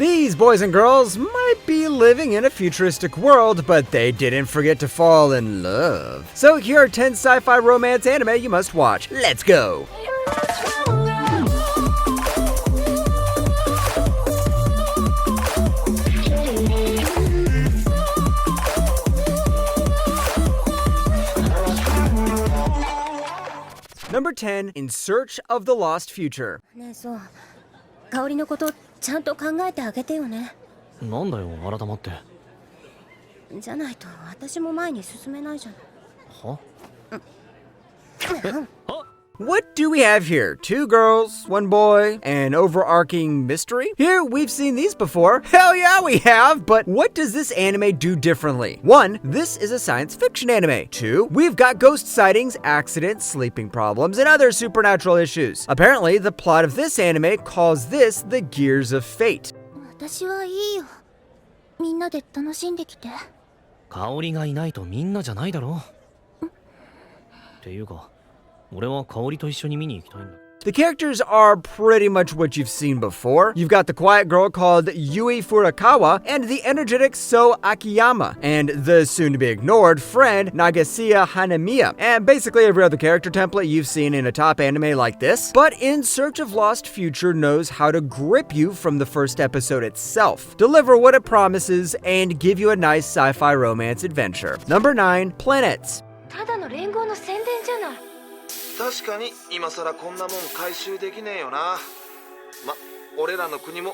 These boys and girls might be living in a futuristic world, but they didn't forget to fall in love. So here are 10 sci-fi romance anime you must watch. Let's go! Number 10, In Search of the Lost Future. ねえ、そう。香りのことちゃんと考えてあげてよね。なんだよ、改まって。じゃないと私も前に進めないじゃん。は？What do we have here? 2 girls, 1 boy, an overarching mystery? Here, we've seen these before. Hell yeah, we have! But what does this anime do differently? 1, this is a science fiction anime. 2, we've got ghost sightings, accidents, sleeping problems, and other supernatural issues. Apparently, the plot of this anime calls this the Gears of Fate. 私はいいよ。みんなで楽しんできて。香りがいないとみんなじゃないだろ。っていうか、俺は香りと一緒に見に行きたいんだ。 The characters are pretty much what you've seen before. You've got the quiet girl called Yui Furukawa and the energetic So Akiyama, and the soon-to-be-ignored friend Nagasiya Hanamiya, and basically every other character template you've seen in a top anime like this. But In Search of Lost Future knows how to grip you from the first episode itself, deliver what it promises, and give you a nice sci-fi romance adventure. Number 9, Planets. ただの連合の宣伝じゃない。確かに今さらこんなもん回収できねえよな。ま、俺らの国も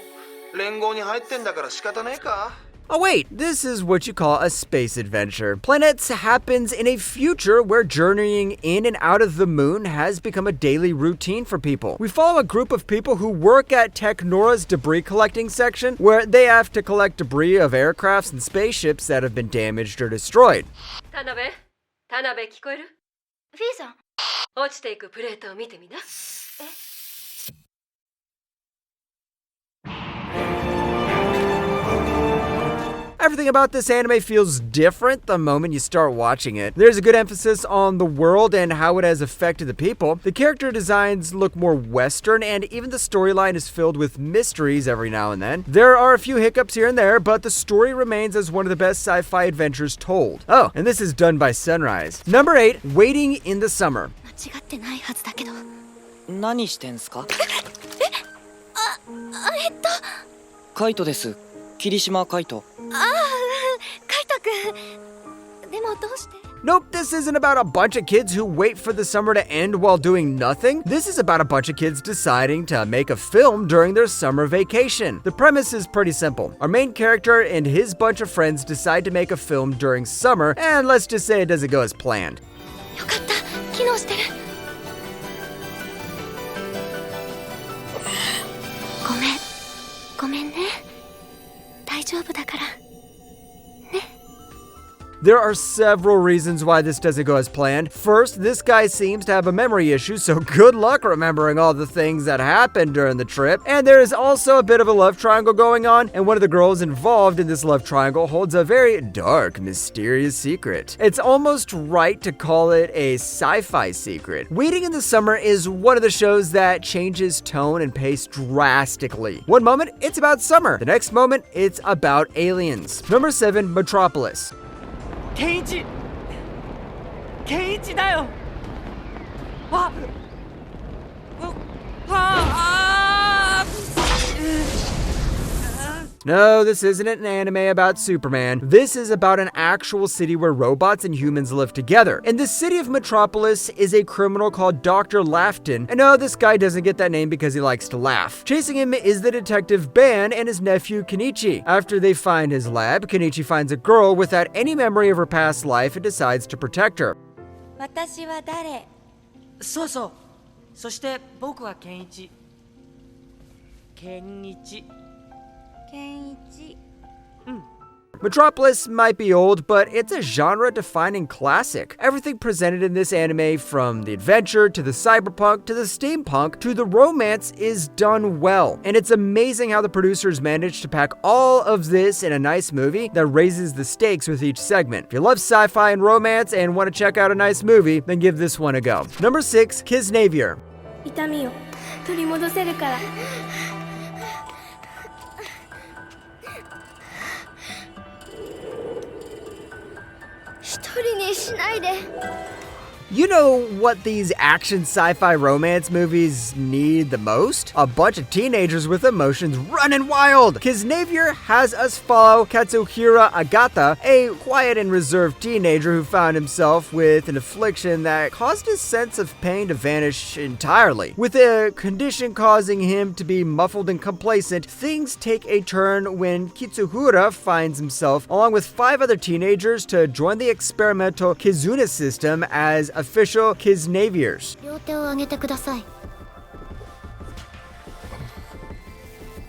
連合に入ってんだから仕方ねえか。 Oh wait, this is what you call a space adventure. Planets happens in a future where journeying in and out of the moon has become a daily routine for people. We follow a group of people who work at Technora's debris collecting section, where they have to collect debris of aircrafts and spaceships that have been damaged or destroyed. 田辺聞こえる？フィーさん。落ちていくプレートを見てみな。え？ Everything about this anime feels different the moment you start watching it. There's a good emphasis on the world and how it has affected the people. The character designs look more Western, and even the storyline is filled with mysteries every now and then. There are a few hiccups here and there, but the story remains as one of the best sci-fi adventures told. Oh, and this is done by Sunrise. Number 8, Waiting in the Summer. 間違ってないはずだけど。何してんすか？カイトです。霧島カイト。カイトくん。でもどうして？ Nope, this isn't about a bunch of kids who wait for the summer to end while doing nothing. This is about a bunch of kids deciding to make a film during their summer vacation. The premise is pretty simple. Our main character and his bunch of friends decide to make a film during summer, and let's just say it doesn't go as planned. よかった。機能してる。ごめんね。大丈夫だから。ね。 There are several reasons why this doesn't go as planned. First, this guy seems to have a memory issue, so good luck remembering all the things that happened during the trip. And there is also a bit of a love triangle going on, and one of the girls involved in this love triangle holds a very dark, mysterious secret. It's almost right to call it a sci-fi secret. Waiting in the Summer is one of the shows that changes tone and pace drastically. One moment, it's about summer. The next moment, it's about aliens. Number 7, Metropolis. ケンイチだよ。わあ No, this isn't an anime about Superman. This is about an actual city where robots and humans live together. And the city of Metropolis is a criminal called Dr. Laughton. And no, this guy doesn't get that name because he likes to laugh. Chasing him is the detective Ban and his nephew Kenichi. After they find his lab, Kenichi finds a girl without any memory of her past life and decides to protect her. 私は誰？そうそう。そして僕はケンイチ。ケンイチ。ケンイチ。Metropolis might be old, but it's a genre-defining classic. Everything presented in this anime, from the adventure to the cyberpunk to the steampunk to the romance, is done well. And it's amazing how the producers managed to pack all of this in a nice movie that raises the stakes with each segment. If you love sci-fi and romance and want to check out a nice movie, then give this one a go. Number 6, Kisnavier. 痛みを取り戻せるから。不利にしないで。 You know what these action sci-fi romance movies need the most? A bunch of teenagers with emotions running wild! Kiznavier has us follow Katsuhira Agata, a quiet and reserved teenager who found himself with an affliction that caused his sense of pain to vanish entirely. With a condition causing him to be muffled and complacent, things take a turn when Kitsuhira finds himself, along with 5 other teenagers, to join the experimental Kizuna system as official Kiznaviers. 両手を上げてください。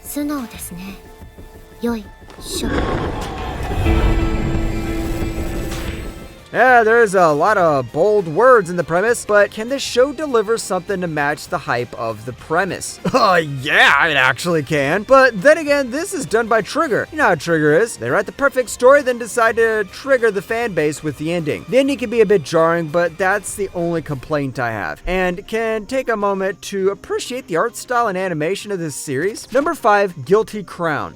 素直ですね。よいしょ。 Yeah, there's a lot of bold words in the premise, but can this show deliver something to match the hype of the premise? Yeah, it actually can. But then again, this is done by Trigger. You know how Trigger is. They write the perfect story, then decide to trigger the fan base with the ending. The ending can be a bit jarring, but that's the only complaint I have. And can take a moment to appreciate the art style and animation of this series. Number 5, Guilty Crown.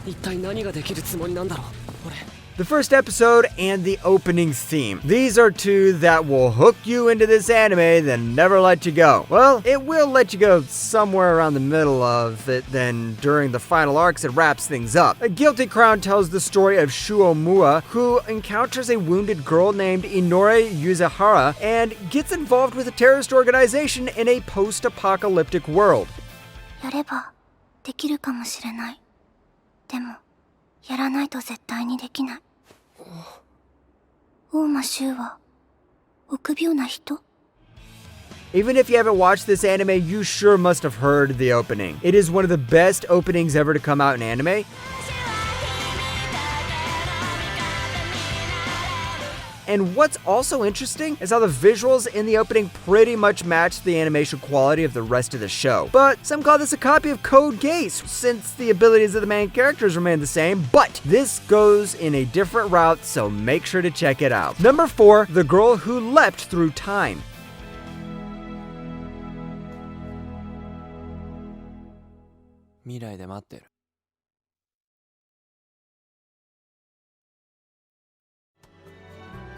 一体何ができるつもりなんだろう俺。 The first episode and the opening theme. These are two that will hook you into this anime, then never let you go. Well, it will let you go somewhere around the middle of it, then during the final arcs it wraps things up. A Guilty Crown tells the story of Shuomua, who encounters a wounded girl named Inori Yuzahara and gets involved with a terrorist organization in a post-apocalyptic world. やればできるかもしれない。でもやらないと絶対にできない。大間柊は臆病な人？ Even if you haven't watched this anime, you sure must have heard the opening. It is one of the best openings ever to come out in anime. And what's also interesting is how the visuals in the opening pretty much match the animation quality of the rest of the show. But some call this a copy of Code Geass, since the abilities of the main characters remain the same, but this goes in a different route, so make sure to check it out. Number 4, The Girl Who Leapt Through Time. 未来で待ってる。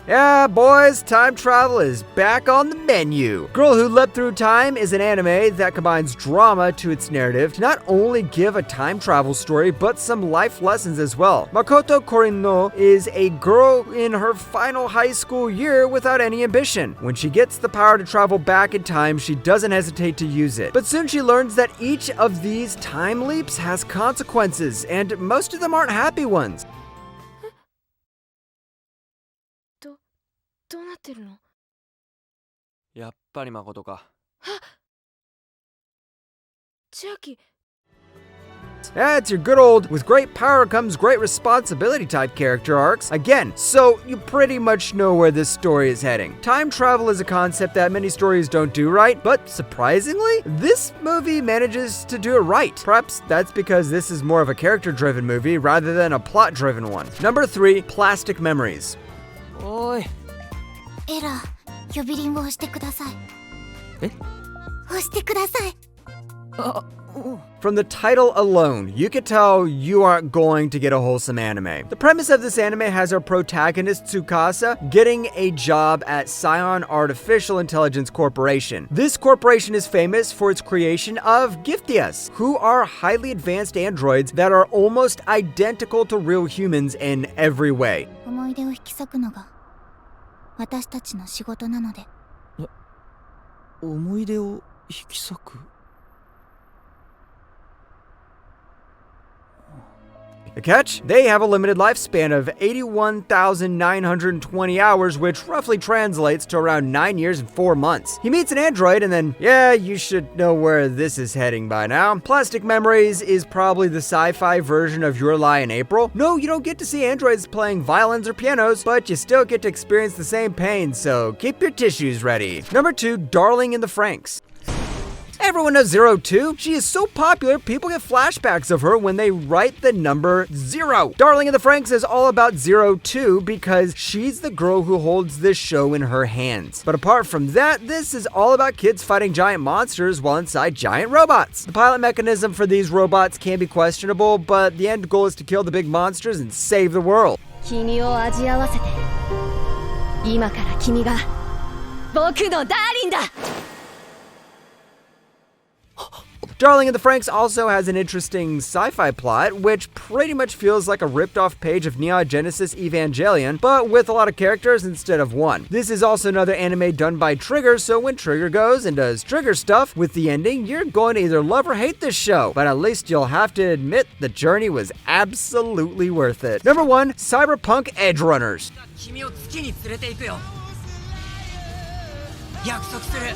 Yeah, boys, time travel is back on the menu. Girl Who Leapt Through Time is an anime that combines drama to its narrative to not only give a time travel story, but some life lessons as well. Makoto Korino is a girl in her final high school year without any ambition. When she gets the power to travel back in time, she doesn't hesitate to use it. But soon she learns that each of these time leaps has consequences, and most of them aren't happy ones. どうなってるの？やっぱり誠か。千秋。 That's your good old, with great power comes great responsibility type character arcs. Again, so you pretty much know where this story is heading. Time travel is a concept that many stories don't do right, but surprisingly, this movie manages to do it right. Perhaps that's because this is more of a character-driven movie rather than a plot-driven one. Number 3, Plastic Memories. おい。 エラー、呼び鈴を押してください。え？押してください。 From the title alone, you can tell you aren't going to get a wholesome anime. The premise of this anime has our protagonist Tsukasa getting a job at Scion Artificial Intelligence Corporation. This corporation is famous for its creation of Giftias, who are highly advanced androids that are almost identical to real humans in every way. 思い出を引き裂くのが私たちの仕事なので。思い出を引き裂く。 The catch? They have a limited lifespan of 81,920 hours, which roughly translates to around 9 years and 4 months. He meets an android and then, yeah, you should know where this is heading by now. Plastic Memories is probably the sci-fi version of Your Lie in April. No, you don't get to see androids playing violins or pianos, but you still get to experience the same pain, so keep your tissues ready. Number 2, Darling in the Franxx. Everyone knows Zero too. She is so popular, people get flashbacks of her when they write the number 0. Darling in the Franxx is all about Zero too because she's the girl who holds this show in her hands. But apart from that, this is all about kids fighting giant monsters while inside giant robots. The pilot mechanism for these robots can be questionable, but the end goal is to kill the big monsters and save the world. 君を味合わせて今から君が僕のダーリンだ Darling in the Franxx also has an interesting sci-fi plot, which pretty much feels like a ripped-off page of Neon Genesis Evangelion, but with a lot of characters instead of one. This is also another anime done by Trigger, so when Trigger goes and does Trigger stuff with the ending, you're going to either love or hate this show, but at least you'll have to admit the journey was absolutely worth it. Number 1, Cyberpunk Edge Runners. 君を月に連れて行くよ約束する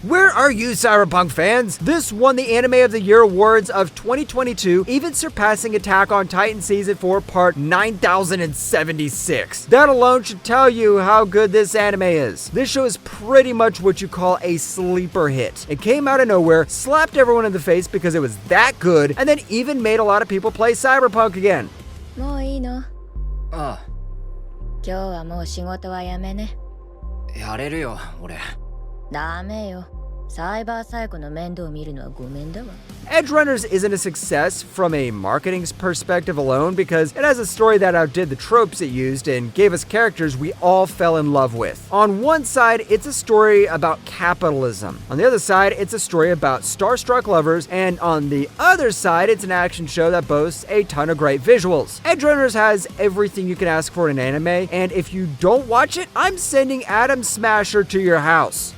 Where are you, Cyberpunk fans? This won the Anime of the Year awards of 2022, even surpassing Attack on Titan Season 4 Part 9076. That alone should tell you how good this anime is. This show is pretty much what you call a sleeper hit. It came out of nowhere, slapped everyone in the face because it was that good, and then even made a lot of people play Cyberpunk again. もういいのあ今日はもう仕事はやめねあ、やれるよ、俺。ダメよサイバーサイコの面倒見るのはごめんだわ Edge Runners isn't a success from a marketing perspective alone because it has a story that outdid the tropes it used and gave us characters we all fell in love with. On one side, it's a story about capitalism. On the other side, it's a story about starstruck lovers. And on the other side, it's an action show that boasts a ton of great visuals. Edge Runners has everything you can ask for in an anime, and if you don't watch it, I'm sending Adam Smasher to your house.